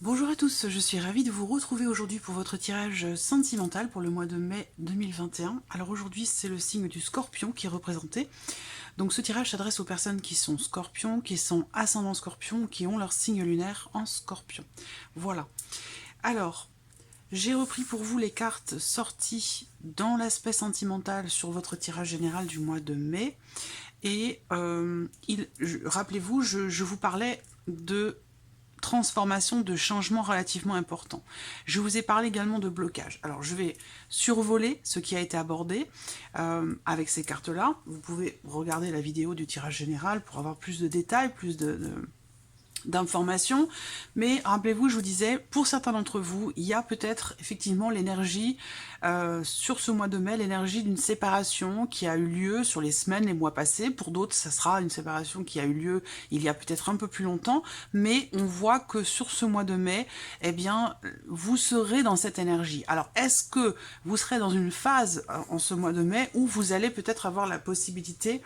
Bonjour à tous, je suis ravie de vous retrouver aujourd'hui pour votre tirage sentimental pour le mois de mai 2021. Alors aujourd'hui c'est le signe du Scorpion qui est représenté. Donc ce tirage s'adresse aux personnes qui sont Scorpions, qui sont ascendant Scorpion, qui ont leur signe lunaire en Scorpion. Voilà. Alors, j'ai repris pour vous les cartes sorties dans l'aspect sentimental sur votre tirage général du mois de mai. Et rappelez-vous, je vous parlais de transformation, de changements relativement importants. Je vous ai parlé également de blocage. Alors je vais survoler ce qui a été abordé avec ces cartes-là. Vous pouvez regarder la vidéo du tirage général pour avoir plus de détails, plus d'informations, mais rappelez-vous, je vous disais, pour certains d'entre vous, il y a peut-être effectivement l'énergie, sur ce mois de mai, l'énergie d'une séparation qui a eu lieu sur les semaines, les mois passés. Pour d'autres, ça sera une séparation qui a eu lieu il y a peut-être un peu plus longtemps, mais on voit que sur ce mois de mai, eh bien, vous serez dans cette énergie. Alors, est-ce que vous serez dans une phase en ce mois de mai où vous allez peut-être avoir la possibilité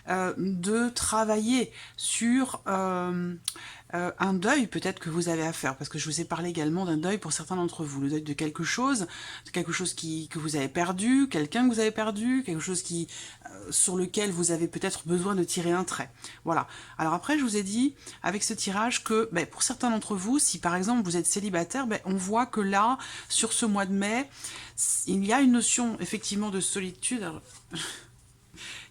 de travailler sur un deuil peut-être que vous avez à faire, parce que je vous ai parlé également d'un deuil pour certains d'entre vous, le deuil de quelque chose que vous avez perdu, quelqu'un que vous avez perdu, quelque chose sur lequel vous avez peut-être besoin de tirer un trait. Voilà. Alors après, je vous ai dit, avec ce tirage, que pour certains d'entre vous, si par exemple vous êtes célibataire, on voit que là, sur ce mois de mai, il y a une notion effectivement de solitude. Alors,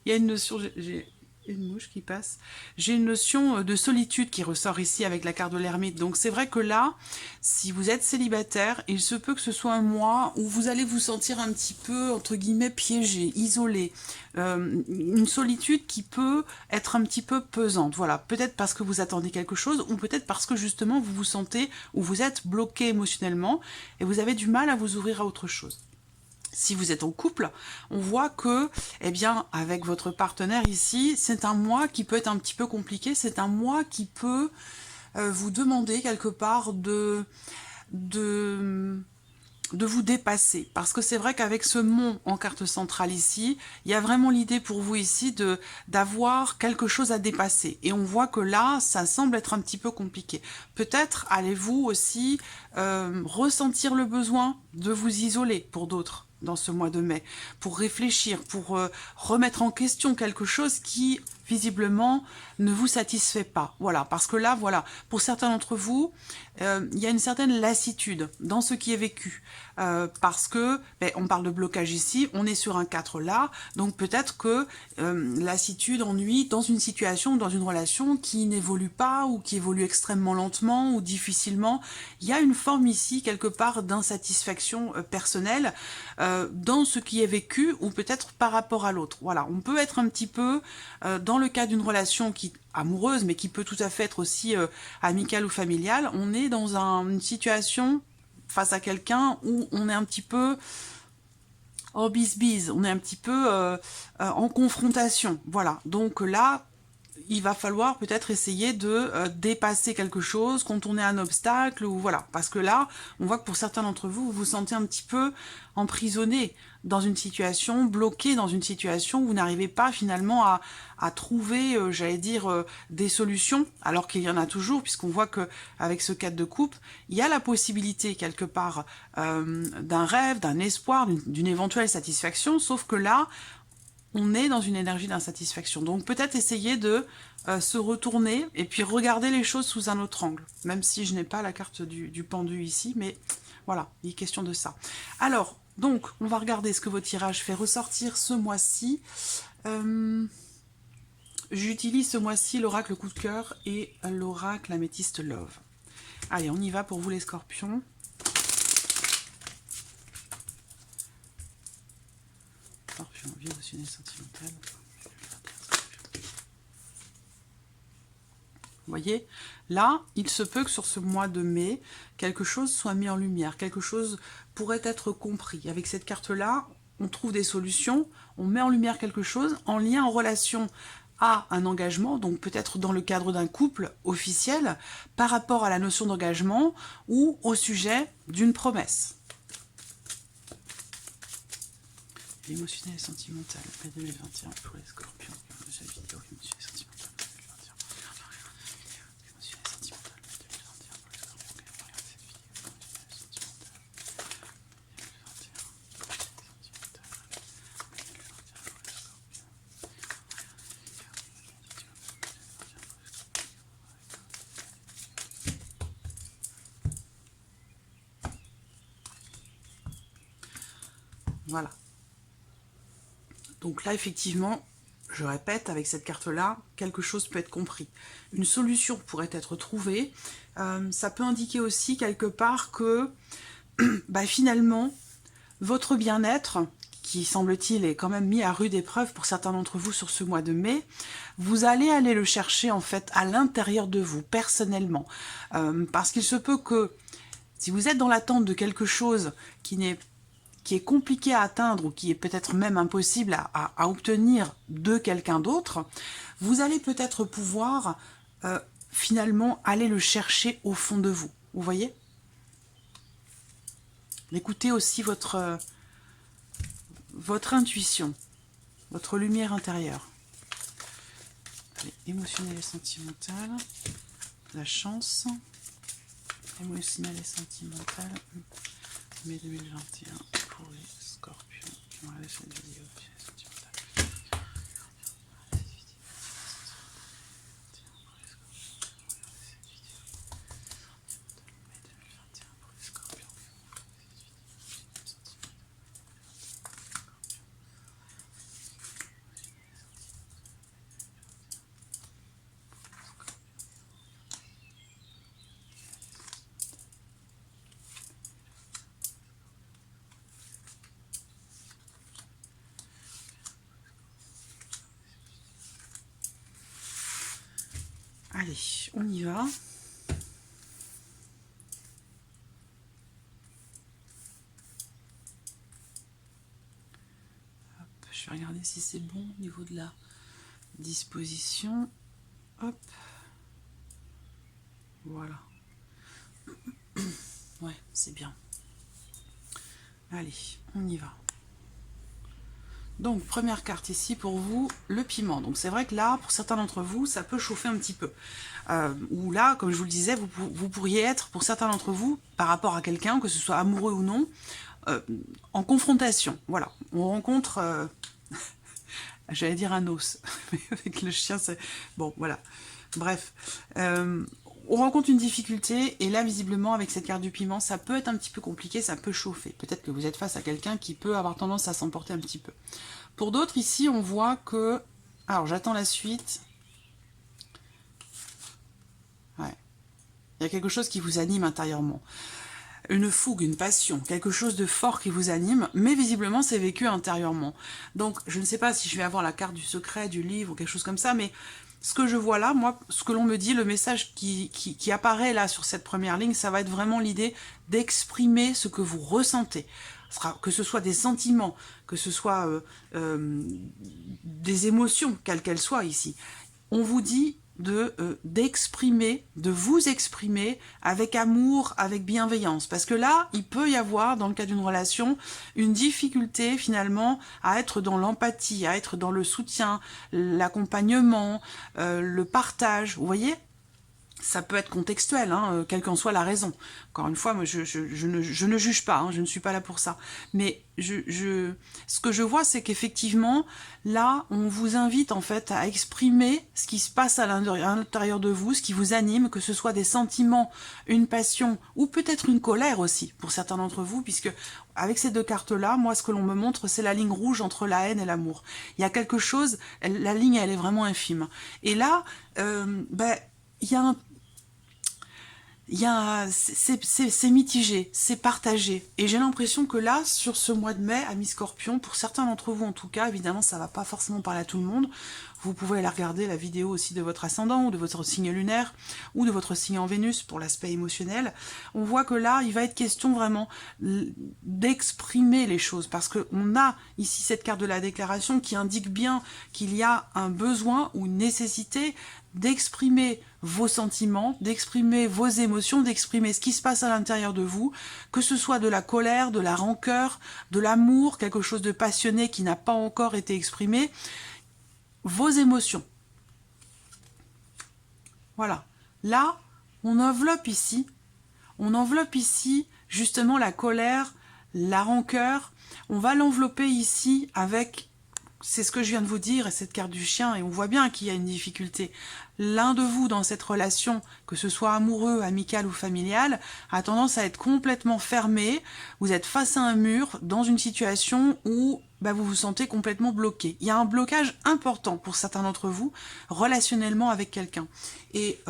il y a une notion, j'ai une mouche qui passe, j'ai une notion de solitude qui ressort ici avec la carte de l'ermite. Donc c'est vrai que là, si vous êtes célibataire, il se peut que ce soit un mois où vous allez vous sentir un petit peu, entre guillemets, piégé, isolé. Une solitude qui peut être un petit peu pesante. Voilà, peut-être parce que vous attendez quelque chose, ou peut-être parce que justement vous vous sentez, ou vous êtes bloqué émotionnellement, et vous avez du mal à vous ouvrir à autre chose. Si vous êtes en couple, on voit que, eh bien, avec votre partenaire ici, c'est un mois qui peut être un petit peu compliqué, c'est un mois qui peut vous demander quelque part de vous dépasser. Parce que c'est vrai qu'avec ce mont en carte centrale ici, il y a vraiment l'idée pour vous ici d'avoir quelque chose à dépasser. Et on voit que là, ça semble être un petit peu compliqué. Peut-être allez-vous aussi ressentir le besoin de vous isoler pour d'autres dans ce mois de mai, pour réfléchir, pour remettre en question quelque chose qui, visiblement, ne vous satisfait pas. Voilà, parce que là, voilà, pour certains d'entre vous, il y a une certaine lassitude dans ce qui est vécu. Parce que, on parle de blocage ici, on est sur un 4 là, donc peut-être que lassitude, ennui dans une situation, dans une relation qui n'évolue pas, ou qui évolue extrêmement lentement, ou difficilement. Il y a une forme ici, quelque part, d'insatisfaction personnelle dans ce qui est vécu, ou peut-être par rapport à l'autre. Voilà, on peut être un petit peu dans le cas d'une relation amoureuse, mais qui peut tout à fait être aussi amicale ou familiale. On est dans une situation face à quelqu'un où on est un petit peu en bis-bis, on est un petit peu en confrontation. Voilà, donc là, il va falloir peut-être essayer de dépasser quelque chose, contourner un obstacle, ou voilà. Parce que là, on voit que pour certains d'entre vous, vous vous sentez un petit peu emprisonné dans une situation, bloqué dans une situation où vous n'arrivez pas finalement à trouver, j'allais dire, des solutions, alors qu'il y en a toujours, puisqu'on voit que avec ce cadre de coupe, il y a la possibilité quelque part d'un rêve, d'un espoir, d'une éventuelle satisfaction, sauf que là, on est dans une énergie d'insatisfaction. Donc peut-être essayer de se retourner et puis regarder les choses sous un autre angle. Même si je n'ai pas la carte du pendu ici, mais voilà, il est question de ça. Alors, donc, on va regarder ce que votre tirage fait ressortir ce mois-ci. J'utilise ce mois-ci l'oracle coup de cœur et l'oracle améthyste love. Allez, on y va pour vous les scorpions. Scorpion, vie émotionnelle sentimentale. Vous voyez, là, il se peut que sur ce mois de mai, quelque chose soit mis en lumière, quelque chose pourrait être compris. Avec cette carte-là, on trouve des solutions, on met en lumière quelque chose en lien, en relation à un engagement, donc peut-être dans le cadre d'un couple officiel, par rapport à la notion d'engagement ou au sujet d'une promesse. L'émotionnel et sentimental, mai 2021 pour les scorpions. Déjà vidéo, émotionnel et sentimental, mai 2021. Voilà. Donc là, effectivement, je répète, avec cette carte-là, quelque chose peut être compris. Une solution pourrait être trouvée. Ça peut indiquer aussi quelque part que bah, finalement, votre bien-être, qui semble-t-il est quand même mis à rude épreuve pour certains d'entre vous sur ce mois de mai, vous allez aller le chercher en fait à l'intérieur de vous, personnellement. Parce qu'il se peut que si vous êtes dans l'attente de quelque chose qui est compliqué à atteindre ou qui est peut-être même impossible à obtenir de quelqu'un d'autre, vous allez peut-être pouvoir finalement aller le chercher au fond de vous. Vous voyez? Écoutez aussi votre intuition, votre lumière intérieure. Allez, émotionnelle et sentimentale, la chance, émotionnelle et sentimentale, mai 2021 pour les scorpions qui ont regardé cette vidéo. Allez, on y va. Hop, je vais regarder si c'est bon au niveau de la disposition. Hop. Voilà. Ouais, c'est bien. Allez, on y va. Donc, première carte ici pour vous, le piment. Donc, c'est vrai que là, pour certains d'entre vous, ça peut chauffer un petit peu. Ou là, comme je vous le disais, vous pourriez être, pour certains d'entre vous, par rapport à quelqu'un, que ce soit amoureux ou non, en confrontation. Voilà, on rencontre, j'allais dire un os, mais avec le chien, c'est... Bon, voilà. Bref, on rencontre une difficulté, et là, visiblement, avec cette carte du piment, ça peut être un petit peu compliqué, ça peut chauffer. Peut-être que vous êtes face à quelqu'un qui peut avoir tendance à s'emporter un petit peu. Pour d'autres, ici, on voit que... Alors, j'attends la suite. Ouais. Il y a quelque chose qui vous anime intérieurement. Une fougue, une passion, quelque chose de fort qui vous anime, mais visiblement, c'est vécu intérieurement. Donc, je ne sais pas si je vais avoir la carte du secret, du livre, ou quelque chose comme ça, mais... Ce que je vois là, moi, ce que l'on me dit, le message qui apparaît là sur cette première ligne, ça va être vraiment l'idée d'exprimer ce que vous ressentez. Que ce soit des sentiments, que ce soit des émotions, quelles qu'elles soient ici. On vous dit d'exprimer, de vous exprimer avec amour, avec bienveillance. Parce que là, il peut y avoir, dans le cas d'une relation, une difficulté finalement à être dans l'empathie, à être dans le soutien, l'accompagnement, le partage. Vous voyez ? Ça peut être contextuel, hein, quelle qu'en soit la raison. Encore une fois, moi, je ne juge pas, hein, je ne suis pas là pour ça. Mais ce que je vois, c'est qu'effectivement, là, on vous invite en fait à exprimer ce qui se passe à l'intérieur de vous, ce qui vous anime, que ce soit des sentiments, une passion, ou peut-être une colère aussi, pour certains d'entre vous, puisque avec ces deux cartes-là, moi, ce que l'on me montre, c'est la ligne rouge entre la haine et l'amour. Il y a quelque chose, la ligne, elle est vraiment infime. Et là, c'est mitigé, c'est partagé. Et j'ai l'impression que là, sur ce mois de mai, amis Scorpion, pour certains d'entre vous en tout cas, évidemment, ça va pas forcément parler à tout le monde. Vous pouvez aller regarder la vidéo aussi de votre ascendant, ou de votre signe lunaire, ou de votre signe en Vénus pour l'aspect émotionnel. On voit que là, il va être question vraiment d'exprimer les choses, parce qu'on a ici cette carte de la déclaration qui indique bien qu'il y a un besoin ou une nécessité d'exprimer vos sentiments, d'exprimer vos émotions, d'exprimer ce qui se passe à l'intérieur de vous, que ce soit de la colère, de la rancœur, de l'amour, quelque chose de passionné qui n'a pas encore été exprimé, vos émotions. Voilà. Là, on enveloppe ici justement la colère, la rancœur. On va l'envelopper ici avec c'est ce que je viens de vous dire, et cette carte du chien, et on voit bien qu'il y a une difficulté. L'un de vous, dans cette relation, que ce soit amoureux, amical ou familial, a tendance à être complètement fermé. Vous êtes face à un mur, dans une situation où vous vous sentez complètement bloqué. Il y a un blocage important pour certains d'entre vous, relationnellement avec quelqu'un. Et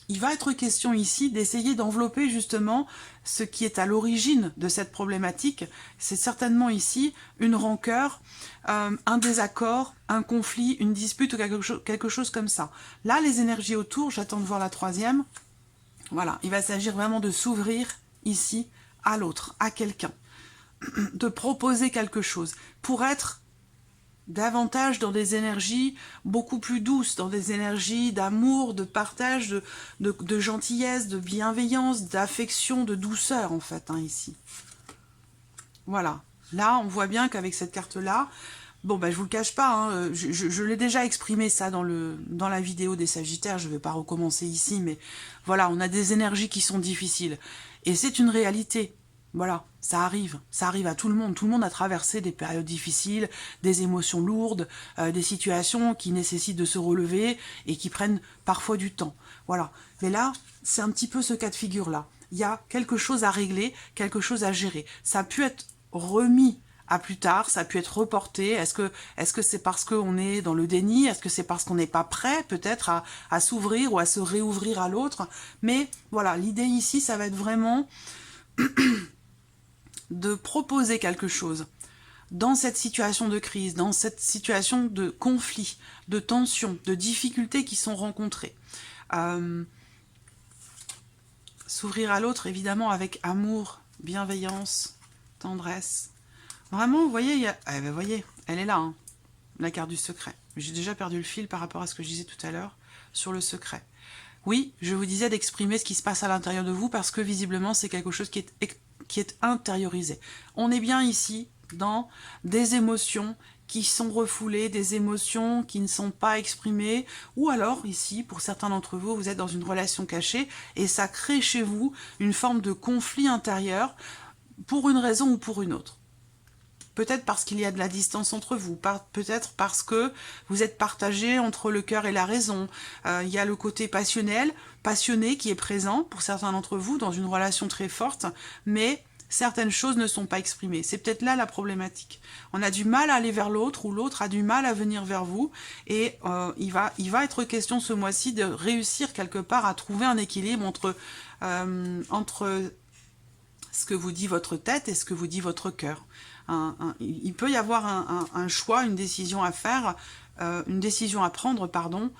il va être question ici d'essayer d'envelopper justement ce qui est à l'origine de cette problématique. C'est certainement ici une rancœur, un désaccord, un conflit, une dispute ou quelque chose comme ça. Là, les énergies autour, j'attends de voir la troisième. Voilà, il va s'agir vraiment de s'ouvrir ici à l'autre, à quelqu'un, de proposer quelque chose pour être davantage dans des énergies beaucoup plus douces, dans des énergies d'amour, de partage, de gentillesse, de bienveillance, d'affection, de douceur en fait, ici. Voilà. Là, on voit bien qu'avec cette carte-là, bon, je vous le cache pas, je l'ai déjà exprimé ça dans la vidéo des Sagittaires, je ne vais pas recommencer ici, mais voilà, on a des énergies qui sont difficiles. Et c'est une réalité. Voilà, ça arrive à tout le monde a traversé des périodes difficiles, des émotions lourdes, des situations qui nécessitent de se relever et qui prennent parfois du temps. Voilà, mais là, c'est un petit peu ce cas de figure-là. Il y a quelque chose à régler, quelque chose à gérer. Ça a pu être remis à plus tard, ça a pu être reporté. Est-ce que c'est parce qu'on est dans le déni? Est-ce que c'est parce qu'on n'est pas prêt peut-être à s'ouvrir ou à se réouvrir à l'autre? Mais voilà, l'idée ici, ça va être vraiment de proposer quelque chose dans cette situation de crise, dans cette situation de conflit, de tension, de difficultés qui sont rencontrées. S'ouvrir à l'autre, évidemment, avec amour, bienveillance, tendresse. Vraiment, vous voyez, voyez, elle est là, la carte du secret. J'ai déjà perdu le fil par rapport à ce que je disais tout à l'heure sur le secret. Oui, je vous disais d'exprimer ce qui se passe à l'intérieur de vous parce que visiblement, c'est quelque chose qui est intériorisé. On est bien ici dans des émotions qui sont refoulées, des émotions qui ne sont pas exprimées, ou alors ici, pour certains d'entre vous, vous êtes dans une relation cachée et ça crée chez vous une forme de conflit intérieur pour une raison ou pour une autre. Peut-être parce qu'il y a de la distance entre vous, peut-être parce que vous êtes partagé entre le cœur et la raison. Il y a le côté passionné qui est présent pour certains d'entre vous dans une relation très forte, mais certaines choses ne sont pas exprimées. C'est peut-être là la problématique. On a du mal à aller vers l'autre ou l'autre a du mal à venir vers vous et il va être question ce mois-ci de réussir quelque part à trouver un équilibre entre ce que vous dit votre tête et ce que vous dit votre cœur. Il peut y avoir un choix, une décision à faire, une décision à prendre, pardon,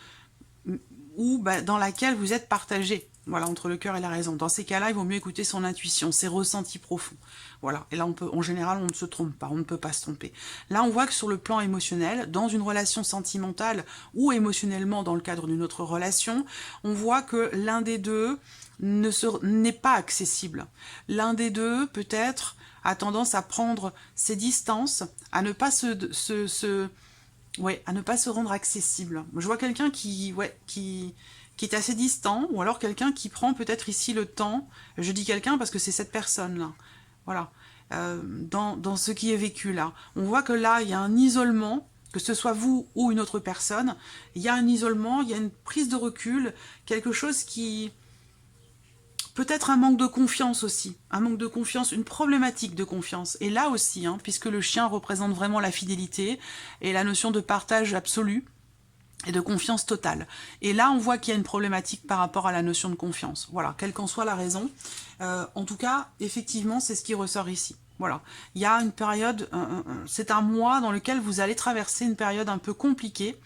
ou dans laquelle vous êtes partagé, voilà, entre le cœur et la raison. Dans ces cas-là, il vaut mieux écouter son intuition, ses ressentis profonds. Voilà, et là, en général, on ne se trompe pas, on ne peut pas se tromper. Là, on voit que sur le plan émotionnel, dans une relation sentimentale ou émotionnellement dans le cadre d'une autre relation, on voit que l'un des deux n'est pas accessible. L'un des deux, peut-être, a tendance à prendre ses distances, à ne pas à ne pas se rendre accessible. Je vois quelqu'un qui est assez distant, ou alors quelqu'un qui prend peut-être ici le temps, je dis quelqu'un parce que c'est cette personne-là, voilà, dans ce qui est vécu là. On voit que là, il y a un isolement, que ce soit vous ou une autre personne, il y a un isolement, il y a une prise de recul, quelque chose qui... Peut-être un manque de confiance aussi, un manque de confiance, une problématique de confiance. Et là aussi, puisque le chien représente vraiment la fidélité et la notion de partage absolu et de confiance totale. Et là, on voit qu'il y a une problématique par rapport à la notion de confiance. Voilà, quelle qu'en soit la raison. En tout cas, effectivement, c'est ce qui ressort ici. Voilà, il y a une période, c'est un mois dans lequel vous allez traverser une période un peu compliquée,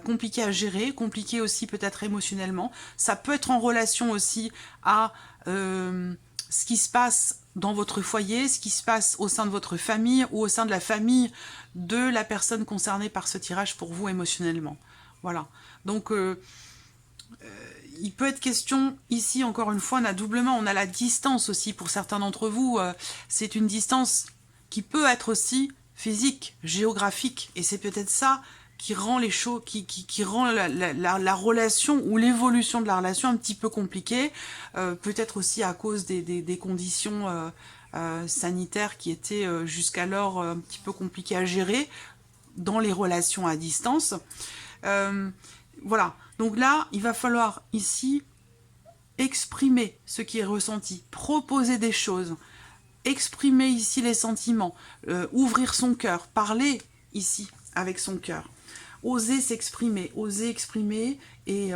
compliqué à gérer, compliqué aussi peut-être émotionnellement. Ça peut être en relation aussi à ce qui se passe dans votre foyer, ce qui se passe au sein de votre famille ou au sein de la famille de la personne concernée par ce tirage pour vous émotionnellement. Voilà, donc il peut être question ici, encore une fois, on a la distance aussi pour certains d'entre vous. C'est une distance qui peut être aussi physique, géographique, et c'est peut-être ça qui rend les choses, qui rend la relation ou l'évolution de la relation un petit peu compliquée, peut-être aussi à cause des conditions sanitaires qui étaient jusqu'alors un petit peu compliquées à gérer. dans les relations à distance. Voilà, donc là, il va falloir ici exprimer ce qui est ressenti, proposer des choses, exprimer ici les sentiments, ouvrir son cœur, parler ici avec son cœur, oser s'exprimer, oser exprimer et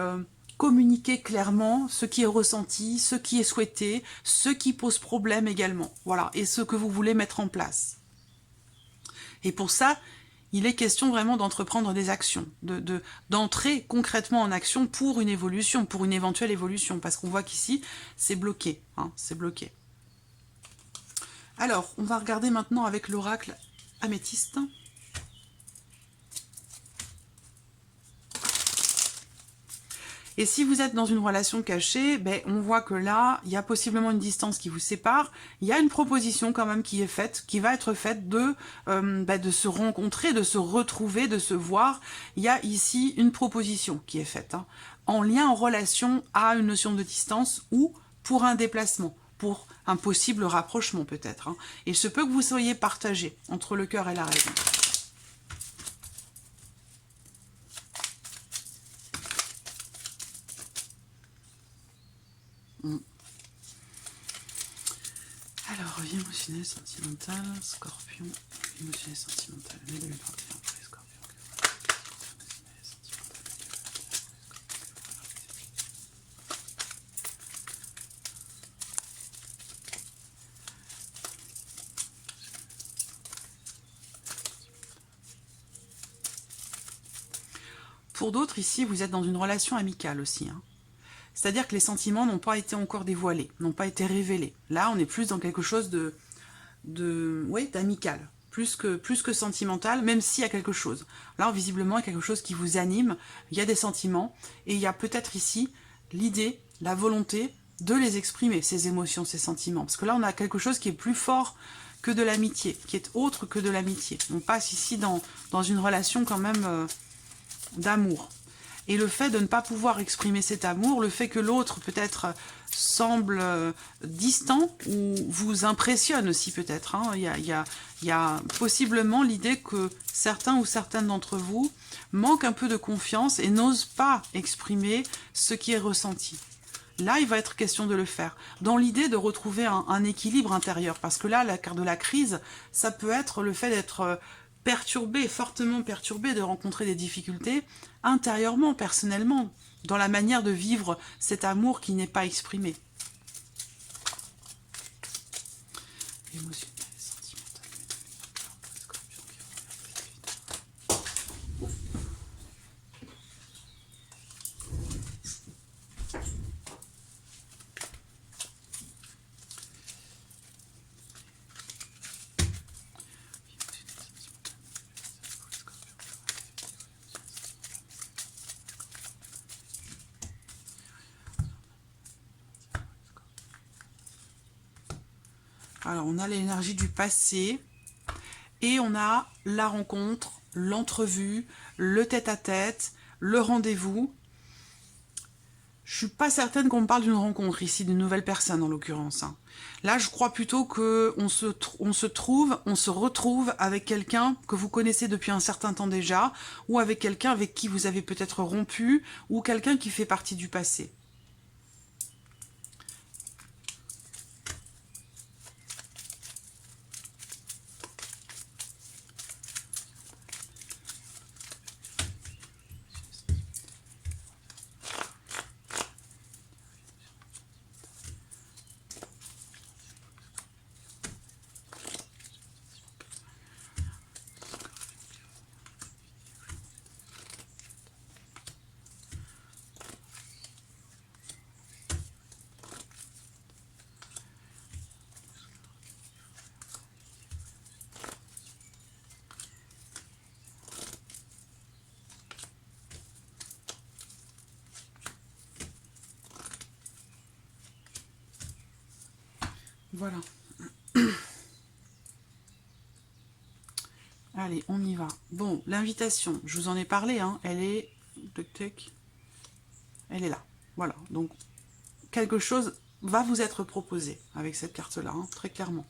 communiquer clairement ce qui est ressenti, ce qui est souhaité, ce qui pose problème également, voilà, et ce que vous voulez mettre en place. Et pour ça, il est question vraiment d'entreprendre des actions, d'entrer concrètement en action pour une évolution, pour une éventuelle évolution, parce qu'on voit qu'ici, c'est bloqué, hein, c'est bloqué. Alors, on va regarder maintenant avec l'oracle améthyste. Et si vous êtes dans une relation cachée, ben, on voit que là, il y a possiblement une distance qui vous sépare. Il y a une proposition quand même qui est faite, qui va être faite de se rencontrer, de se retrouver, de se voir. Il y a ici une proposition qui est faite, hein, en lien, en relation à une notion de distance ou pour un déplacement, pour un possible rapprochement peut-être. Hein. Et il se peut que vous soyez partagé entre le cœur et la raison. Alors, vie émotionnelle, sentimentale, Scorpion, émotionnelle, sentimentale, mai 2021 pour les Scorpions. Pour d'autres, ici, vous êtes dans une relation amicale aussi, hein. C'est-à-dire que les sentiments n'ont pas été encore dévoilés, n'ont pas été révélés. Là, on est plus dans quelque chose d'amical, plus que sentimental, même s'il y a quelque chose. Là, visiblement, il y a quelque chose qui vous anime, il y a des sentiments, et il y a peut-être ici l'idée, la volonté de les exprimer, ces émotions, ces sentiments. Parce que là, on a quelque chose qui est plus fort que de l'amitié, qui est autre que de l'amitié. On passe ici dans une relation quand même d'amour. Et le fait de ne pas pouvoir exprimer cet amour, le fait que l'autre peut-être semble distant ou vous impressionne aussi peut-être. Hein. Il y a possiblement l'idée que certains ou certaines d'entre vous manquent un peu de confiance et n'osent pas exprimer ce qui est ressenti. Là, il va être question de le faire, dans l'idée de retrouver un équilibre intérieur. Parce que là, la carte de la crise, ça peut être le fait d'être perturbé, fortement perturbé, de rencontrer des difficultés intérieurement, personnellement, dans la manière de vivre cet amour qui n'est pas exprimé. Émotionnel, sentimental, alors, on a l'énergie du passé et on a la rencontre, l'entrevue, le tête-à-tête, le rendez-vous. Je suis pas certaine qu'on me parle d'une rencontre ici, d'une nouvelle personne en l'occurrence. Hein. Là, je crois plutôt qu'on on se retrouve avec quelqu'un que vous connaissez depuis un certain temps déjà, ou avec quelqu'un avec qui vous avez peut-être rompu, ou quelqu'un qui fait partie du passé. Voilà. Allez, on y va. Bon, l'invitation, je vous en ai parlé, hein, elle est... Elle est là. Voilà, donc quelque chose va vous être proposé avec cette carte-là, hein, très clairement.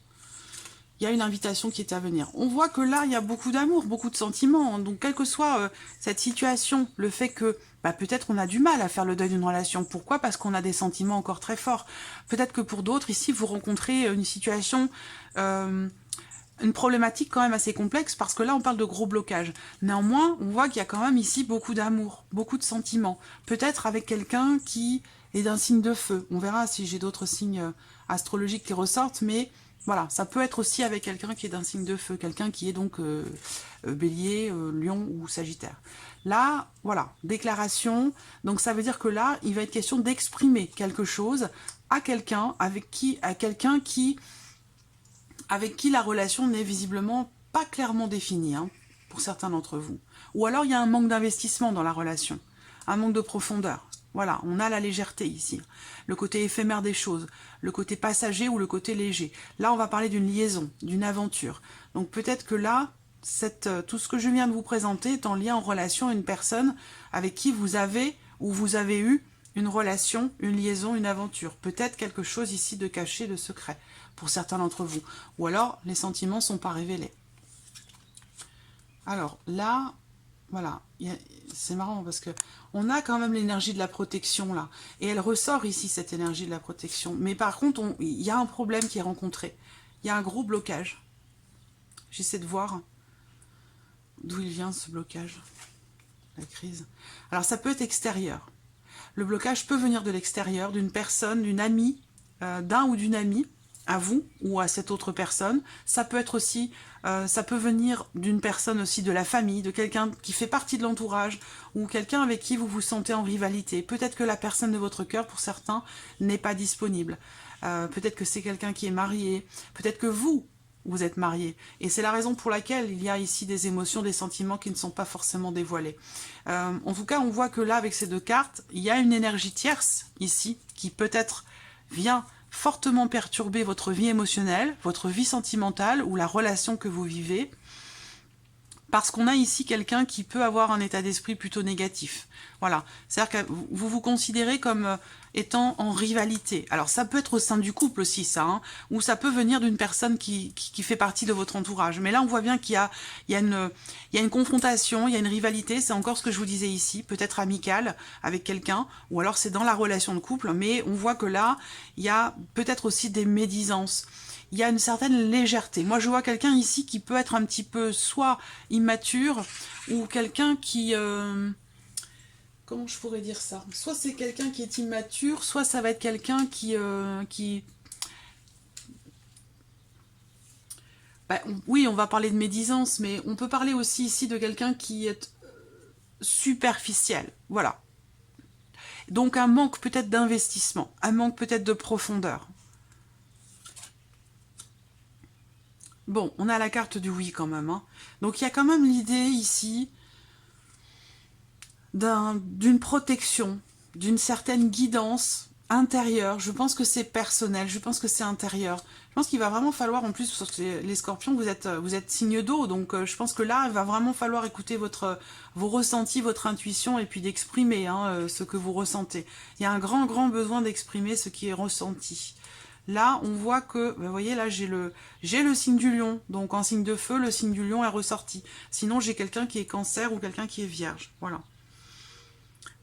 il y a une invitation qui est à venir. On voit que là, il y a beaucoup d'amour, beaucoup de sentiments. Donc, quelle que soit cette situation, le fait que peut-être on a du mal à faire le deuil d'une relation. Pourquoi? Parce qu'on a des sentiments encore très forts. Peut-être que pour d'autres, ici, vous rencontrez une situation, une problématique quand même assez complexe, parce que là, on parle de gros blocages. Néanmoins, on voit qu'il y a quand même ici beaucoup d'amour, beaucoup de sentiments. Peut-être avec quelqu'un qui est d'un signe de feu. On verra si j'ai d'autres signes astrologiques qui ressortent, mais... Voilà, ça peut être aussi avec quelqu'un qui est d'un signe de feu, quelqu'un qui est donc bélier, lion ou sagittaire. Là, voilà, déclaration, donc ça veut dire que là, il va être question d'exprimer quelque chose à quelqu'un avec qui la relation n'est visiblement pas clairement définie, hein, pour certains d'entre vous. Ou alors il y a un manque d'investissement dans la relation, un manque de profondeur. Voilà, on a la légèreté ici, le côté éphémère des choses, le côté passager ou le côté léger. Là, on va parler d'une liaison, d'une aventure. Donc peut-être que là, tout ce que je viens de vous présenter est en lien, en relation à une personne avec qui vous avez ou vous avez eu une relation, une liaison, une aventure. Peut-être quelque chose ici de caché, de secret, pour certains d'entre vous. Ou alors, les sentiments ne sont pas révélés. Alors là... Voilà, c'est marrant parce que on a quand même l'énergie de la protection là. Et elle ressort ici, cette énergie de la protection. Mais par contre, il y a un problème qui est rencontré. Il y a un gros blocage. J'essaie de voir d'où il vient ce blocage, la crise. Alors ça peut être extérieur. Le blocage peut venir de l'extérieur, d'une personne, d'une amie, d'un ou d'une amie, à vous ou à cette autre personne. Ça peut être aussi, ça peut venir d'une personne aussi de la famille, de quelqu'un qui fait partie de l'entourage, ou quelqu'un avec qui vous vous sentez en rivalité. Peut-être que la personne de votre cœur, pour certains, n'est pas disponible. Peut-être que c'est quelqu'un qui est marié. Peut-être que vous êtes marié. Et c'est la raison pour laquelle il y a ici des émotions, des sentiments qui ne sont pas forcément dévoilés. En tout cas, on voit que là, avec ces deux cartes, il y a une énergie tierce, ici, qui peut-être vient fortement perturber votre vie émotionnelle, votre vie sentimentale ou la relation que vous vivez, parce qu'on a ici quelqu'un qui peut avoir un état d'esprit plutôt négatif. Voilà, c'est-à-dire que vous vous considérez comme étant en rivalité. Alors ça peut être au sein du couple aussi, ça, hein, ou ça peut venir d'une personne qui fait partie de votre entourage. Mais là, on voit bien qu'il y a une confrontation, il y a une rivalité, c'est encore ce que je vous disais ici, peut-être amicale avec quelqu'un, ou alors c'est dans la relation de couple, mais on voit que là, il y a peut-être aussi des médisances. Il y a une certaine légèreté. Moi, je vois quelqu'un ici qui peut être un petit peu soit immature, ou quelqu'un qui... comment je pourrais dire ça? Soit c'est quelqu'un qui est immature, soit ça va être quelqu'un qui... oui, on va parler de médisance, mais on peut parler aussi ici de quelqu'un qui est superficiel. Voilà. Donc un manque peut-être d'investissement, un manque peut-être de profondeur. Bon, on a la carte du oui quand même, hein. Donc il y a quand même l'idée ici d'une protection, d'une certaine guidance intérieure. Je pense que c'est personnel, je pense que c'est intérieur. Je pense qu'il va vraiment falloir, en plus, parce que les scorpions, vous êtes signe d'eau, donc je pense que là, il va vraiment falloir écouter vos ressentis, votre intuition, et puis d'exprimer ce que vous ressentez. Il y a un grand, grand besoin d'exprimer ce qui est ressenti. Là, on voit que, vous voyez, là, j'ai le signe du lion. Donc, en signe de feu, le signe du lion est ressorti. Sinon, j'ai quelqu'un qui est cancer ou quelqu'un qui est vierge. Voilà.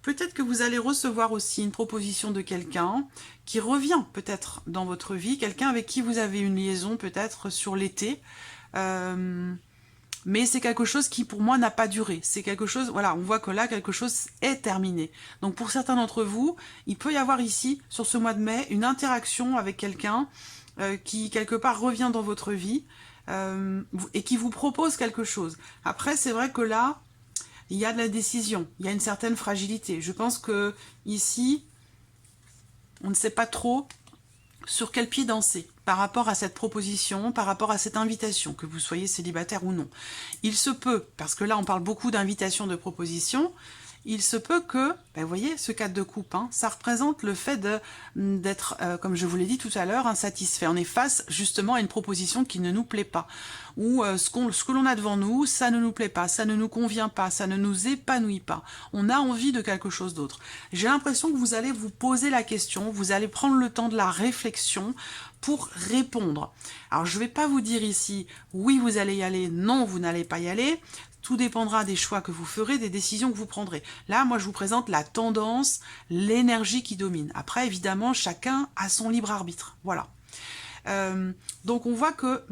Peut-être que vous allez recevoir aussi une proposition de quelqu'un qui revient peut-être dans votre vie, quelqu'un avec qui vous avez une liaison peut-être sur l'été. Mais c'est quelque chose qui, pour moi, n'a pas duré. C'est quelque chose, voilà, on voit que là, quelque chose est terminé. Donc, pour certains d'entre vous, il peut y avoir ici, sur ce mois de mai, une interaction avec quelqu'un qui, quelque part, revient dans votre vie et qui vous propose quelque chose. Après, c'est vrai que là, il y a de la décision, il y a une certaine fragilité. Je pense que ici, on ne sait pas trop sur quel pied danser par rapport à cette proposition, par rapport à cette invitation, que vous soyez célibataire ou non. Il se peut, parce que là on parle beaucoup d'invitation, de proposition, il se peut que, vous voyez, ce 4 de coupe, ça représente le fait d'être, comme je vous l'ai dit tout à l'heure, insatisfait. On est face justement à une proposition qui ne nous plaît pas. ou ce que l'on a devant nous, ça ne nous plaît pas, ça ne nous convient pas, ça ne nous épanouit pas. On a envie de quelque chose d'autre. J'ai l'impression que vous allez vous poser la question, vous allez prendre le temps de la réflexion pour répondre. Alors je ne vais pas vous dire ici, oui vous allez y aller, non vous n'allez pas y aller. Tout dépendra des choix que vous ferez, des décisions que vous prendrez. Là, moi, je vous présente la tendance, l'énergie qui domine. Après, évidemment, chacun a son libre arbitre. Voilà. Donc, on voit que,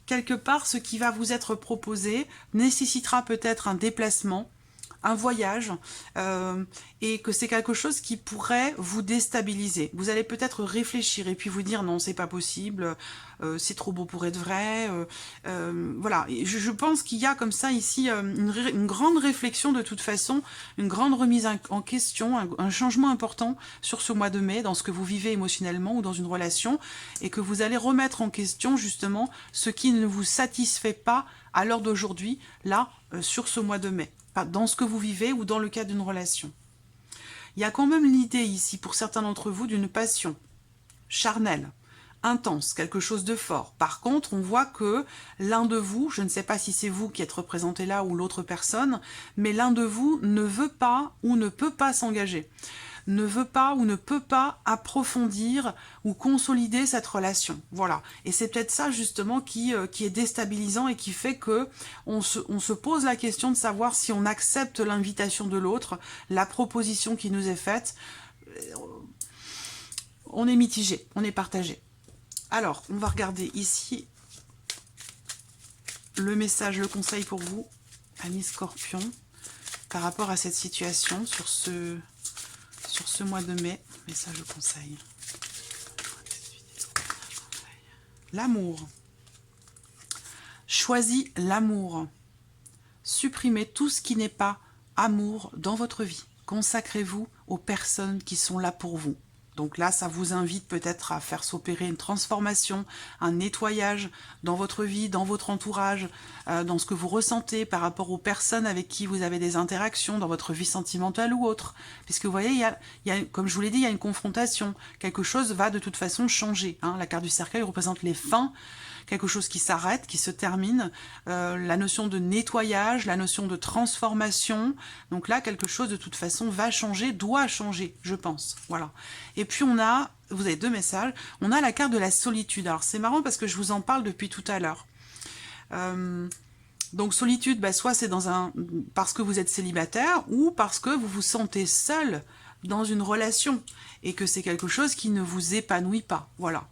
quelque part, ce qui va vous être proposé nécessitera peut-être un déplacement, un voyage, et que c'est quelque chose qui pourrait vous déstabiliser. Vous allez peut-être réfléchir et puis vous dire non, c'est pas possible, c'est trop beau pour être vrai. Voilà, et je pense qu'il y a comme ça ici une grande réflexion de toute façon, une grande remise en question, un changement important sur ce mois de mai, dans ce que vous vivez émotionnellement ou dans une relation, et que vous allez remettre en question justement ce qui ne vous satisfait pas à l'heure d'aujourd'hui, là, sur ce mois de mai. Dans ce que vous vivez ou dans le cadre d'une relation. Il y a quand même l'idée ici, pour certains d'entre vous, d'une passion charnelle, intense, quelque chose de fort. Par contre, on voit que l'un de vous, je ne sais pas si c'est vous qui êtes représenté là ou l'autre personne, mais l'un de vous ne veut pas ou ne peut pas s'engager, ne veut pas ou ne peut pas approfondir ou consolider cette relation. Voilà. Et c'est peut-être ça justement qui est déstabilisant et qui fait que on se pose la question de savoir si on accepte l'invitation de l'autre, la proposition qui nous est faite. On est mitigé, on est partagé. Alors, on va regarder ici le message, le conseil pour vous, amis Scorpion, par rapport à cette situation, sur ce mois de mai. Message de conseil. L'amour. Choisis l'amour. Supprimez tout ce qui n'est pas amour dans votre vie. Consacrez-vous aux personnes qui sont là pour vous. Donc là, ça vous invite peut-être à faire s'opérer une transformation, un nettoyage dans votre vie, dans votre entourage, dans ce que vous ressentez par rapport aux personnes avec qui vous avez des interactions, dans votre vie sentimentale ou autre. Puisque vous voyez, il y a, comme je vous l'ai dit, il y a une confrontation. Quelque chose va de toute façon changer. Hein. La carte du cercueil représente les fins, quelque chose qui s'arrête, qui se termine, la notion de nettoyage, la notion de transformation. Donc là, quelque chose de toute façon va changer, doit changer, je pense. Voilà. Et puis vous avez deux messages, on a la carte de la solitude. Alors c'est marrant parce que je vous en parle depuis tout à l'heure. Donc solitude, soit c'est parce que vous êtes célibataire ou parce que vous vous sentez seul dans une relation et que c'est quelque chose qui ne vous épanouit pas. Voilà.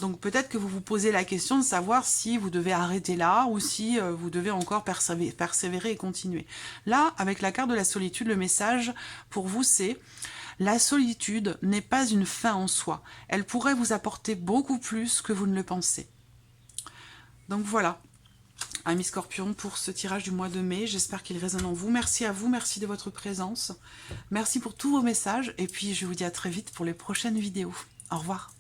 Donc peut-être que vous vous posez la question de savoir si vous devez arrêter là ou si vous devez encore persévérer et continuer. Là, avec la carte de la solitude, le message pour vous c'est: la solitude n'est pas une fin en soi. Elle pourrait vous apporter beaucoup plus que vous ne le pensez. Donc voilà, amis Scorpion, pour ce tirage du mois de mai. J'espère qu'il résonne en vous. Merci à vous, merci de votre présence. Merci pour tous vos messages. Et puis je vous dis à très vite pour les prochaines vidéos. Au revoir.